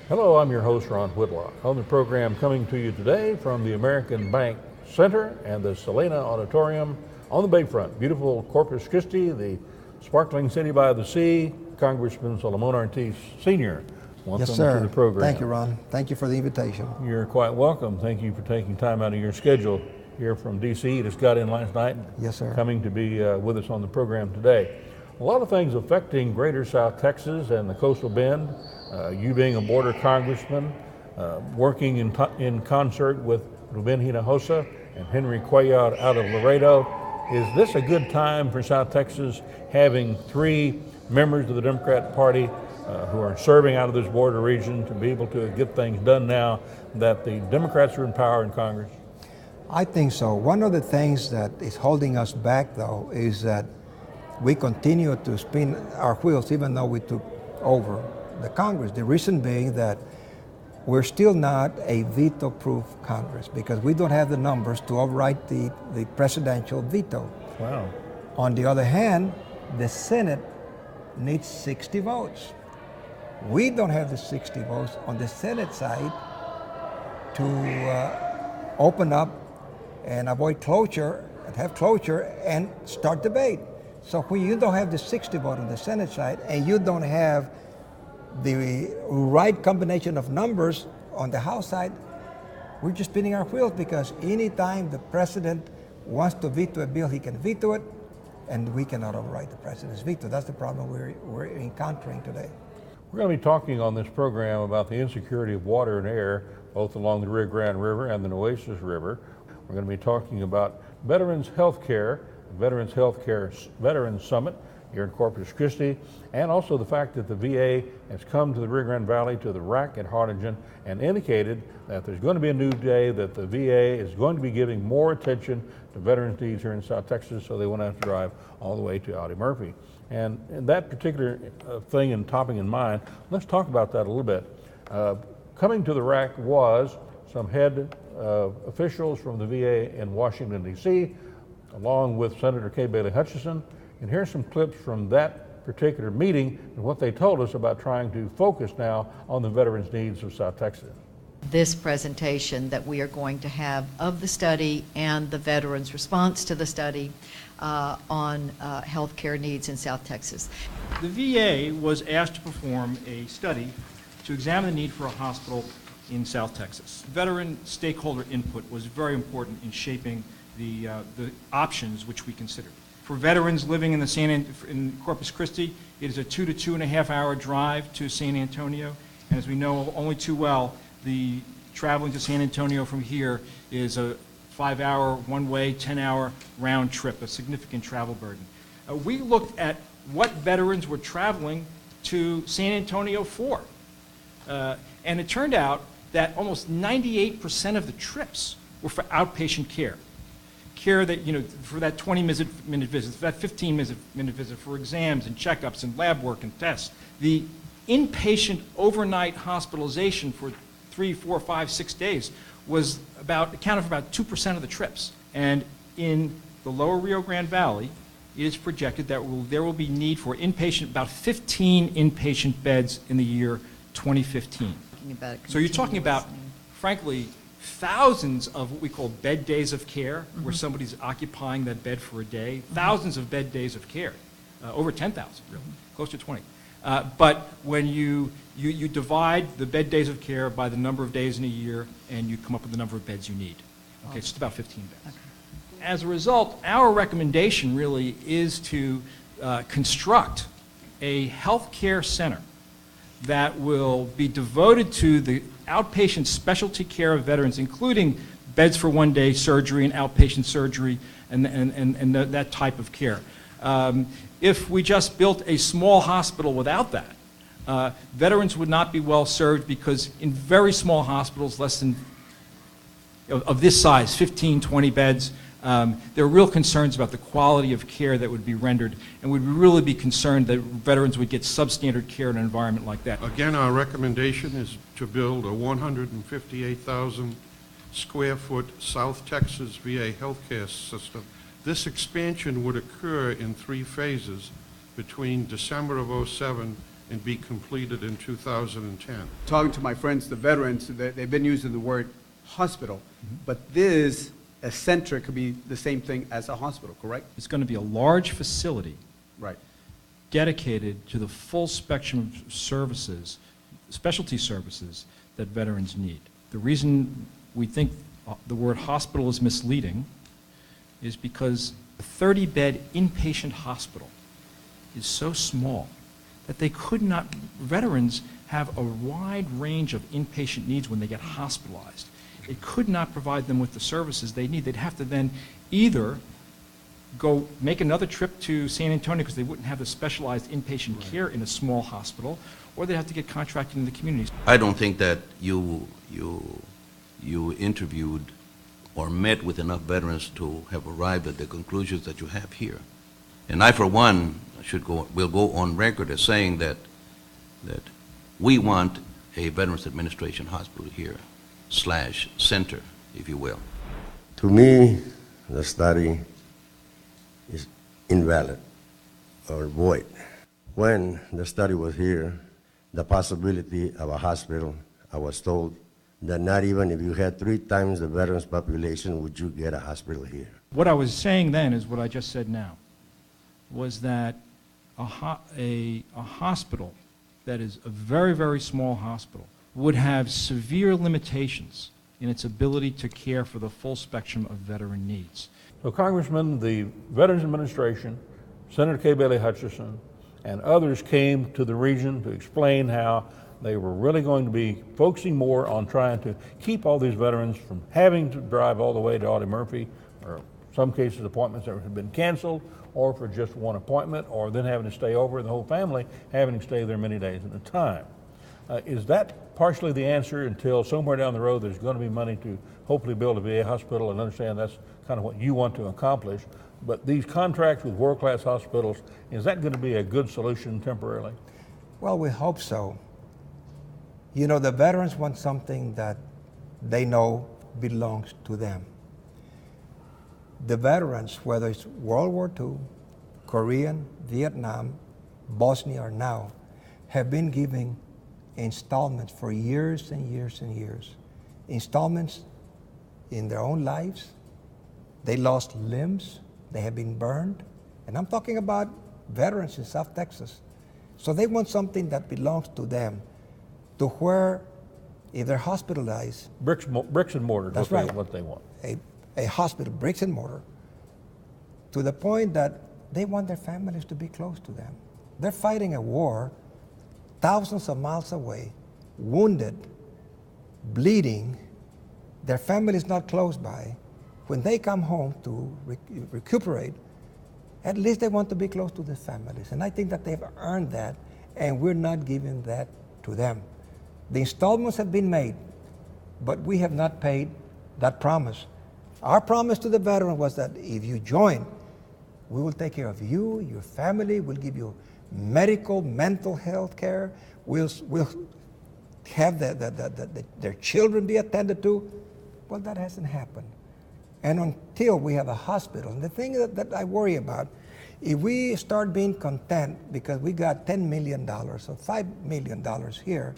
Hello, I'm your host, Ron Whitlock. On the program coming to you today from the American Bank Center and the Selena Auditorium on the Bayfront. Beautiful Corpus Christi, the sparkling city by the sea. Congressman Ortiz, Sr. Welcome Yes, sir. to the program. Thank you, Ron. Thank you for the invitation. You're quite welcome. Thank you for taking time out of your schedule here from D.C. You just got in last night. Yes, sir. Coming to be with us on the program today. A lot of things affecting greater South Texas and the coastal bend. You being a border congressman, working in concert with Ruben Hinojosa and Henry Cuellar out of Laredo. Is this a good time for South Texas having three members of the Democrat Party who are serving out of this border region to be able to get things done now that the Democrats are in power in Congress? I think so. One of the things that is holding us back, though, is that we continue to spin our wheels even though we took over the Congress. The reason being that we're still not a veto-proof Congress because we don't have the numbers to override the presidential veto. Wow. On the other hand, the Senate needs 60 votes. We don't have the 60 votes on the Senate side to open up and avoid cloture, and have cloture and start debate. So when you don't have the 60 vote on the Senate side and you don't have the right combination of numbers on the House side, we're just spinning our wheels because anytime the president wants to veto a bill, he can veto it, and we cannot override the president's veto. That's the problem we're encountering today. We're going to be talking on this program about the insecurity of water and air, both along the Rio Grande River and the Nueces River. We're going to be talking about Veterans Health Care, Veterans Summit here in Corpus Christi, and also the fact that the VA has come to the Rio Grande Valley to the RAC at Harlingen and indicated that there's going to be a new day that the VA is going to be giving more attention to veterans' needs here in South Texas, so they won't have to drive all the way to Audie Murphy. And that particular thing and topic in mind, let's talk about that a little bit. Coming to the RAC was some head officials from the VA in Washington, D.C., along with Senator Kay Bailey Hutchison. And here's some clips from that particular meeting and what they told us about trying to focus now on the veterans' needs of South Texas. This presentation that we are going to have of the study and the veterans' response to the study on healthcare needs in South Texas. The VA was asked to perform a study to examine the need for a hospital in South Texas. Veteran stakeholder input was very important in shaping the options which we considered. For veterans living in Corpus Christi, it is a 2 to 2.5 hour drive to San Antonio, and as we know only too well, the traveling to San Antonio from here is a 5-hour one-way, 10-hour round trip, a significant travel burden. We looked at what veterans were traveling to San Antonio for, and it turned out that almost 98% of the trips were for outpatient care. Care that, for that 20-minute visit, for that 15-minute visit, for exams and checkups and lab work and tests. The inpatient overnight hospitalization for 3, 4, 5, 6 days accounted for about 2% of the trips. And in the lower Rio Grande Valley, it is projected that there will be need for about 15 inpatient beds in the year 2015. So you're talking about, frankly, thousands of what we call bed days of care, where somebody's occupying that bed for a day, thousands of bed days of care, over 10,000, really, close to 20. But when you divide the bed days of care by the number of days in a year, and you come up with the number of beds you need. Okay, it's just about 15 beds. Okay. As a result, our recommendation really is to construct a health care center that will be devoted to the outpatient specialty care of veterans, including beds for one-day surgery and outpatient surgery and that type of care. If we just built a small hospital without that, veterans would not be well served because in very small hospitals, less than, of this size, 15, 20 beds, there are real concerns about the quality of care that would be rendered, and we'd really be concerned that veterans would get substandard care in an environment like that. Again, our recommendation is to build a 158,000 square foot South Texas V.A. healthcare system. This expansion would occur in 3 phases between December of '07 and be completed in 2010. Talking to my friends, the veterans, they've been using the word hospital, but this, a center, could be the same thing as a hospital, correct? It's going to be a large facility Right. dedicated to the full spectrum of services, specialty services that veterans need. The reason we think the word hospital is misleading is because a 30-bed inpatient hospital is so small that they could not, veterans have a wide range of inpatient needs when they get hospitalized. It could not provide them with the services they need. They'd have to then either go make another trip to San Antonio because they wouldn't have the specialized inpatient care in a small hospital, or they'd have to get contracted in the communities. I don't think that you interviewed or met with enough veterans to have arrived at the conclusions that you have here. And I, for one, will go on record as saying that we want a Veterans Administration hospital here, / center, if you will. To me, the study is invalid or void. When the study was here, the possibility of a hospital, I was told that not even if you had 3 times the veterans population would you get a hospital here. What I was saying then is what I just said now, was that a hospital that is a very, very small hospital would have severe limitations in its ability to care for the full spectrum of veteran needs. So, Congressman, the Veterans Administration, Senator Kay Bailey Hutchison, and others came to the region to explain how they were really going to be focusing more on trying to keep all these veterans from having to drive all the way to Audie Murphy, or in some cases appointments that had been canceled, or for just one appointment, or then having to stay over, and the whole family having to stay there many days at a time. Is that partially the answer until somewhere down the road there's going to be money to hopefully build a VA hospital, and understand that's kind of what you want to accomplish? But these contracts with world-class hospitals, is that going to be a good solution temporarily? Well, we hope so. You know, the veterans want something that they know belongs to them. The veterans, whether it's World War II, Korean, Vietnam, Bosnia, or now, have been giving installments for years and years and years. Installments in their own lives. They lost limbs. They have been burned. And I'm talking about veterans in South Texas. So they want something that belongs to them, to where, if they're hospitalized, Bricks and mortar, that's what right. What they want. A hospital, bricks and mortar, to the point that they want their families to be close to them. They're fighting a war thousands of miles away, wounded, bleeding. Their family is not close by. When they come home to recuperate, at least they want to be close to their families. And I think that they've earned that, and we're not giving that to them. The installments have been made, but we have not paid that promise. Our promise to the veteran was that if you join, we will take care of you, your family, we'll give you medical, mental health care, we'll have their children be attended to. Well, that hasn't happened. And until we have a hospital, and the thing that I worry about, if we start being content because we got $10 million or $5 million here,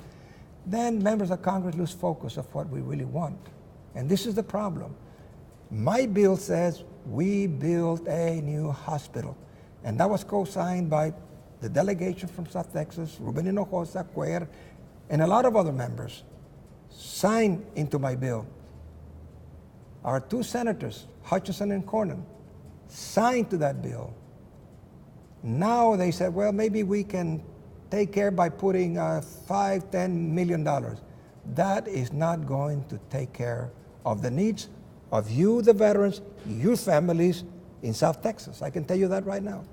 then members of Congress lose focus of what we really want. And this is the problem. My bill says we build a new hospital. And that was co-signed by the delegation from South Texas, Ruben Hinojosa, Cuellar, and a lot of other members signed into my bill. Our 2 senators, Hutchison and Cornyn, signed to that bill. Now they said, well, maybe we can take care by putting $5–10 million. That is not going to take care of the needs of you, the veterans, your families in South Texas. I can tell you that right now.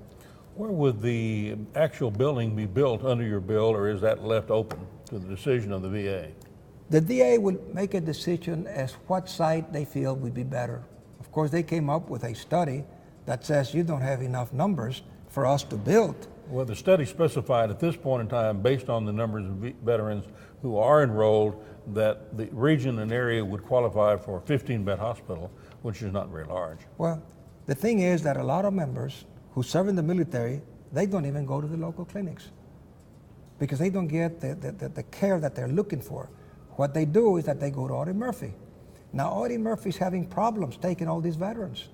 Where would the actual building be built under your bill, or is that left open to the decision of the VA? The VA will make a decision as what site they feel would be better. Of course, they came up with a study that says you don't have enough numbers for us to build. Well, the study specified at this point in time, based on the numbers of veterans who are enrolled, that the region and area would qualify for a 15-bed hospital, which is not very large. Well, the thing is that a lot of members who serve in the military, they don't even go to the local clinics. because they don't get the care that they're looking for. What they do is that they go to Audie Murphy. Now, Audie Murphy's having problems taking all these veterans.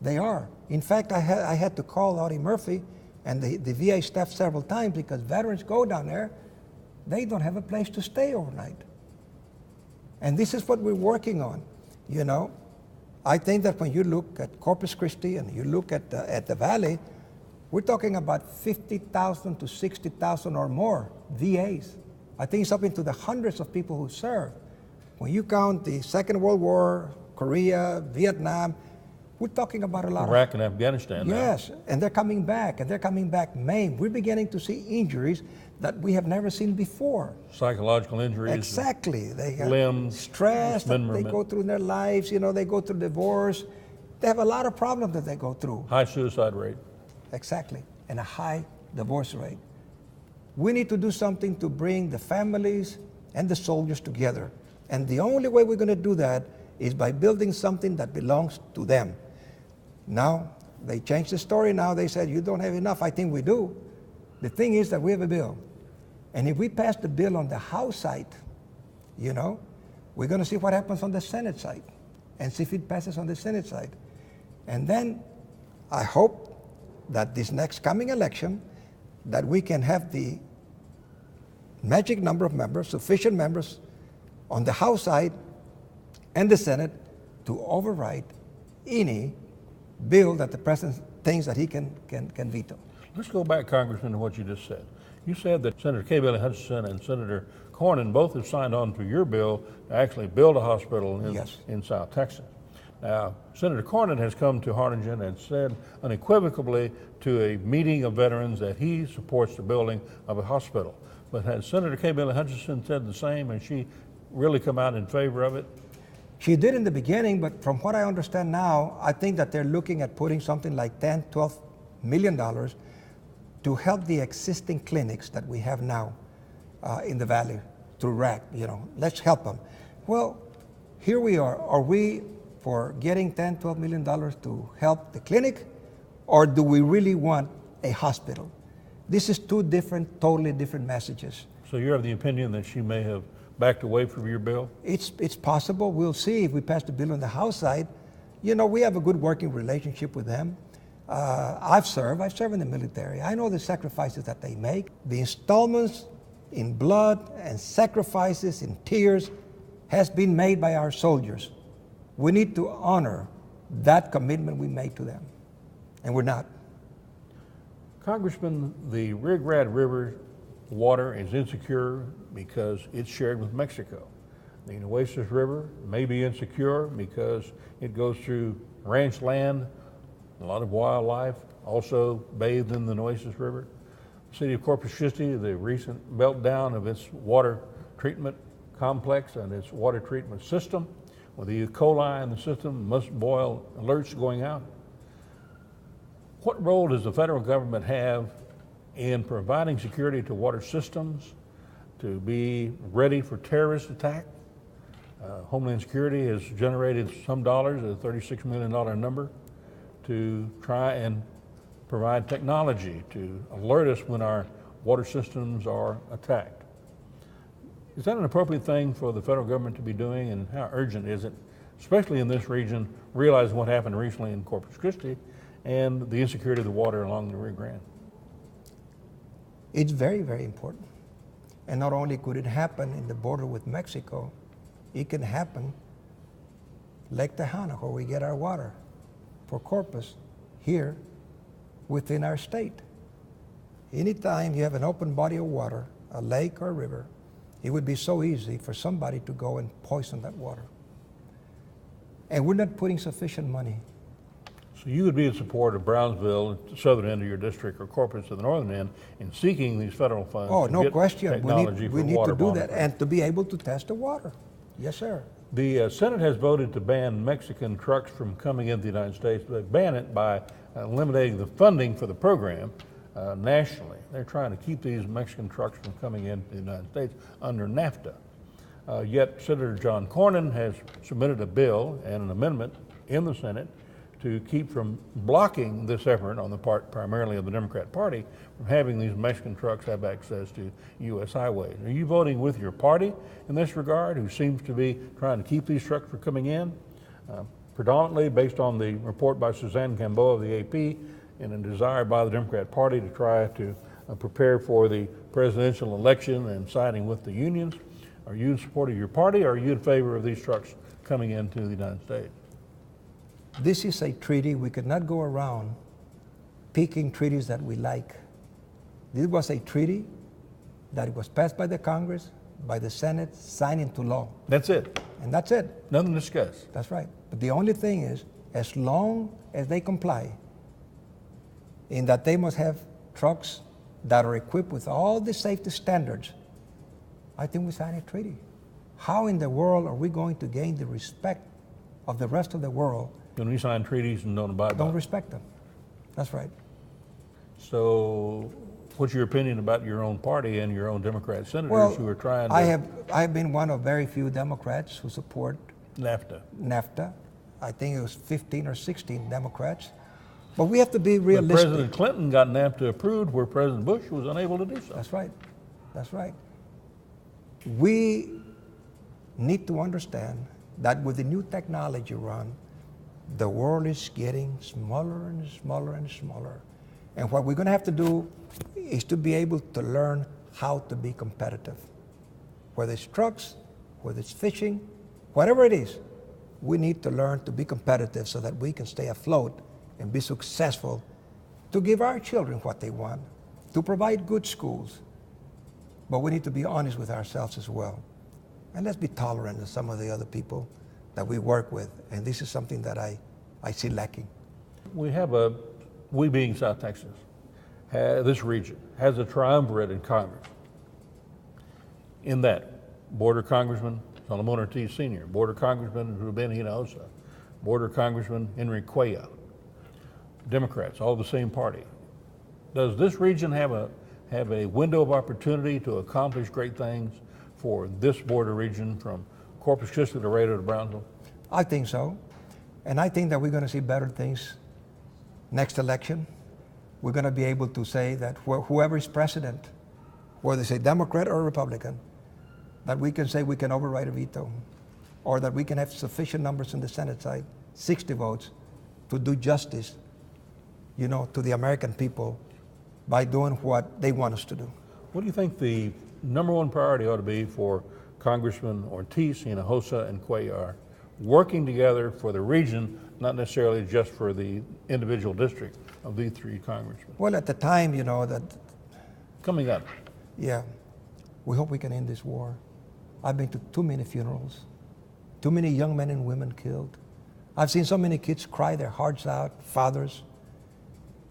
They are. In fact, I had to call Audie Murphy and the VA staff several times because veterans go down there, they don't have a place to stay overnight. And this is what we're working on, you know. I think that when you look at Corpus Christi and you look at the Valley, we're talking about 50,000 to 60,000 or more VAs. I think it's up into the hundreds of people who serve. When you count the Second World War, Korea, Vietnam, we're talking about a lot Iraq and Afghanistan now. Yes, and they're coming back maimed. We're beginning to see injuries that we have never seen before. Psychological injuries. Exactly. They have limbs, stress that they dismemberment. go through in their lives. You know, they go through divorce. They have a lot of problems that they go through. High suicide rate. Exactly, and a high divorce rate. We need to do something to bring the families and the soldiers together. And the only way we're going to do that is by building something that belongs to them. Now, they changed the story. Now they said, you don't have enough. I think we do. The thing is that we have a bill. And if we pass the bill on the House side, you know, we're going to see what happens on the Senate side and see if it passes on the Senate side. And then I hope that this next coming election, that we can have the magic number of members, sufficient members on the House side and the Senate to override any bill that the president thinks that he can veto. Let's go back, Congressman, to what you just said. You said that Senator K. Bailey Hutchinson and Senator Cornyn both have signed on to your bill to actually build a hospital in South Texas. Now, Senator Cornyn has come to Harlingen and said unequivocally to a meeting of veterans that he supports the building of a hospital. But has Senator K. Bailey Hutchinson said the same, and she really come out in favor of it? She did in the beginning, but from what I understand now, I think that they're looking at putting something like $10, $12 million to help the existing clinics that we have now in the Valley through RAC. You know, let's help them. Well, here we are. Are we for getting $10, $12 million to help the clinic, or do we really want a hospital? This is two different, totally different messages. So you're of the opinion that she may have backed away from your bill? It's possible. We'll see if we pass the bill on the House side. You know, we have a good working relationship with them. I've served in the military. I know the sacrifices that they make. The installments in blood and sacrifices in tears has been made by our soldiers. We need to honor that commitment we made to them, and we're not. Congressman, the Rio Grande River water is insecure because it's shared with Mexico. The Nueces River may be insecure because it goes through ranch land, a lot of wildlife, also bathed in the Nueces River. The city of Corpus Christi, the recent meltdown of its water treatment complex and its water treatment system, with the E. coli in the system, must boil alerts going out. What role does the federal government have in providing security to water systems to be ready for terrorist attack? Homeland Security has generated some dollars, a $36 million number, to try and provide technology to alert us when our water systems are attacked. Is that an appropriate thing for the federal government to be doing, and how urgent is it, especially in this region, realizing what happened recently in Corpus Christi and the insecurity of the water along the Rio Grande? It's very, very important. And not only could it happen in the border with Mexico, it can happen Lake Tejano, where we get our water for Corpus, here within our state. Anytime you have an open body of water, a lake or a river, it would be so easy for somebody to go and poison that water. And we're not putting sufficient money. So you would be in support of Brownsville, the southern end of your district, or Corpus to the northern end, in seeking these federal funds Oh, to no get question. technology We for need water to do that monitoring. and to be able to test the water. Yes, sir. The Senate has voted to ban Mexican trucks from coming into the United States. They ban it by eliminating the funding for the program nationally. They're trying to keep these Mexican trucks from coming into the United States under NAFTA. Yet Senator John Cornyn has submitted a bill and an amendment in the Senate to keep from blocking this effort on the part primarily of the Democrat Party from having these Mexican trucks have access to U.S. highways. Are you voting with your party in this regard, who seems to be trying to keep these trucks from coming in? Predominantly based on the report by Suzanne Gamboa of the AP and a desire by the Democrat Party to try to prepare for the presidential election and siding with the unions. Are you in support of your party, or are you in favor of these trucks coming into the United States? This is a treaty. We could not go around picking treaties that we like. This was a treaty that was passed by the Congress, by the Senate, signed into law. That's it. And that's it. Nothing to discuss. That's right. But the only thing is, as long as they comply, in that they must have trucks that are equipped with all the safety standards, I think we sign a treaty. How in the world are we going to gain the respect of the rest of the world? When we sign treaties and don't abide by Don't them. respect them. That's right. So, what's your opinion about your own party and your own Democrat senators who are trying to I have been one of very few Democrats who support NAFTA? NAFTA. I think it was 15 or 16 Democrats. But we have to be But realistic. President Clinton got NAFTA approved where President Bush was unable to do so. That's right. That's right. We need to understand that with the new technology, Ron, the world is getting smaller and smaller and smaller. And what we're going to have to do is to be able to learn how to be competitive. Whether it's trucks, whether it's fishing, whatever it is, we need to learn to be competitive so that we can stay afloat and be successful, to give our children what they want, to provide good schools. But we need to be honest with ourselves as well. And let's be tolerant of some of the other people that we work with. And this is something that I see lacking. We being South Texas, this region has a triumvirate in Congress. In that, Border Congressman Congressman Ortiz Sr., Border Congressman Ruben Hinojosa, Border Congressman Henry Cuellar, Democrats, all the same party. Does this region have a window of opportunity to accomplish great things for this border region from Corpus Christi to Laredo to Brownsville? I think so. And I think that we're going to see better things next election. We're going to be able to say that whoever is president, whether it's a Democrat or a Republican, that we can say we can override a veto, or that we can have sufficient numbers in the Senate side, 60 votes, to do justice, to the American people by doing what they want us to do. What do you think the number one priority ought to be for Congressman Ortiz, Hinojosa, and Cuellar working together for the region, not necessarily just for the individual district of these three congressmen? Well, at the time, that Coming up. yeah, we hope we can end this war. I've been to too many funerals, too many young men and women killed. I've seen so many kids cry their hearts out, fathers.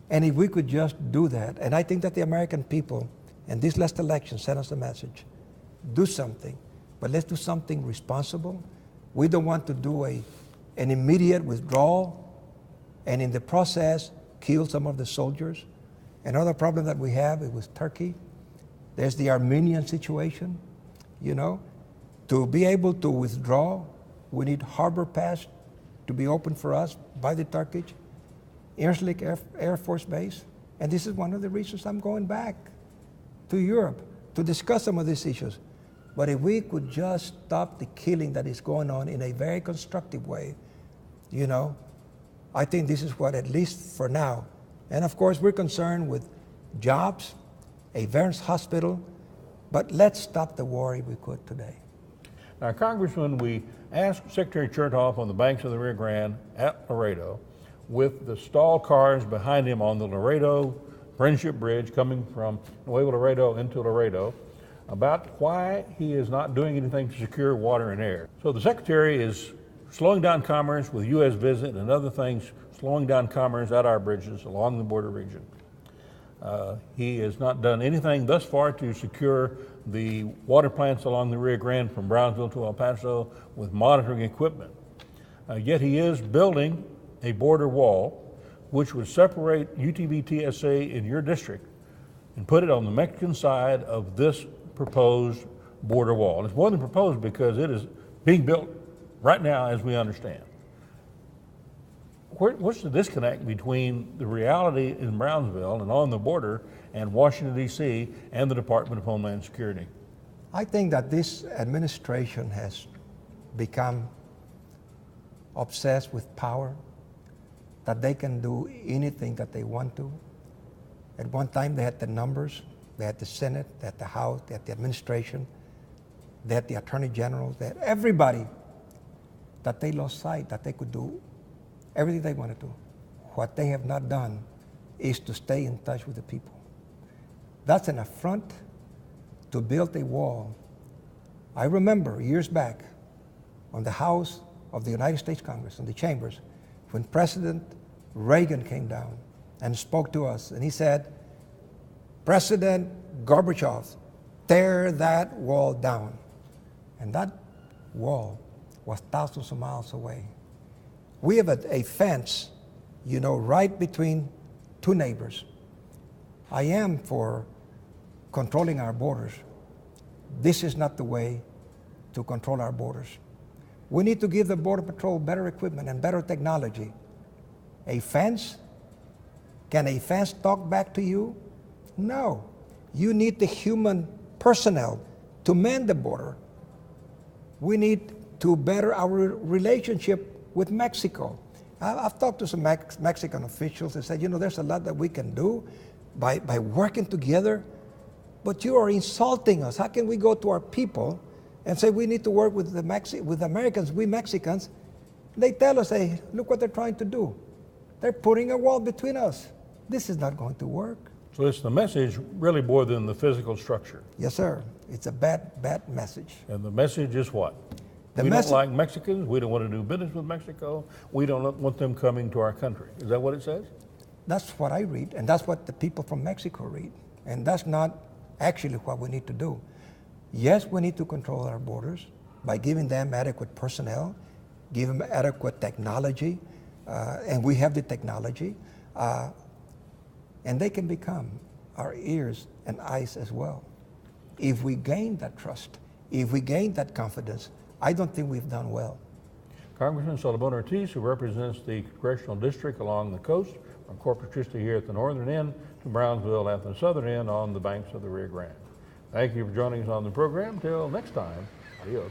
And if we could just do that, and I think that the American people in this last election sent us a message, do something, but let's do something responsible. We don't want to do an immediate withdrawal and in the process kill some of the soldiers. Another problem that we have is with Turkey. There's the Armenian situation, To be able to withdraw, we need harbor pass to be open for us by the Turkish, Erslick Air Force Base. And this is one of the reasons I'm going back to Europe to discuss some of these issues. But if we could just stop the killing that is going on in a very constructive way, I think this is what, at least for now. And of course, we're concerned with jobs, a veterans hospital, but let's stop the war if we could today. Now, Congressman, we asked Secretary Chertoff on the banks of the Rio Grande at Laredo, with the stalled cars behind him on the Laredo Friendship Bridge coming from Nuevo Laredo into Laredo, about why he is not doing anything to secure water and air. So the Secretary is slowing down commerce with U.S. visit and other things, slowing down commerce at our bridges along the border region. He has not done anything thus far to secure the water plants along the Rio Grande from Brownsville to El Paso with monitoring equipment. Yet he is building a border wall which would separate UTV-TSA in your district and put it on the Mexican side of this proposed border wall. And it's more than proposed because it is being built right now, as we understand. what's the disconnect between the reality in Brownsville and on the border and Washington, D.C. and the Department of Homeland Security? I think that this administration has become obsessed with power, that they can do anything that they want to. At one time, they had the numbers, they had the Senate, they had the House, they had the administration, they had the Attorney General, they had everybody, that they lost sight that they could do everything they want to do. What they have not done is to stay in touch with the people. That's an affront to build a wall. I remember years back on the House of the United States Congress, in the chambers, when President Reagan came down and spoke to us, and he said, President Gorbachev, tear that wall down. And that wall was thousands of miles away. We have a fence, you know, right between two neighbors. I am for controlling our borders. This is not the way to control our borders. We need to give the Border Patrol better equipment and better technology. A fence? Can a fence talk back to you? No. You need the human personnel to man the border. We need to better our relationship with Mexico. I've talked to some Mexican officials and said, you know, there's a lot that we can do by working together, but you are insulting us. How can we go to our people and say we need to work with with Americans, we Mexicans? They tell us, hey, look what they're trying to do. They're putting a wall between us. This is not going to work. So it's the message really more than the physical structure. Yes, sir. It's a bad, bad message. And the message is what? The We message- don't like Mexicans. We don't want to do business with Mexico. We don't want them coming to our country. Is that what it says? That's what I read, and that's what the people from Mexico read. And that's not actually what we need to do. Yes, we need to control our borders by giving them adequate personnel, give them adequate technology, and we have the technology, and they can become our ears and eyes as well. If we gain that trust, if we gain that confidence, I don't think we've done well. Congressman Ortiz, who represents the congressional district along the coast, from Corpus Christi here at the northern end to Brownsville at the southern end on the banks of the Rio Grande. Thank you for joining us on the program. Till next time, adios.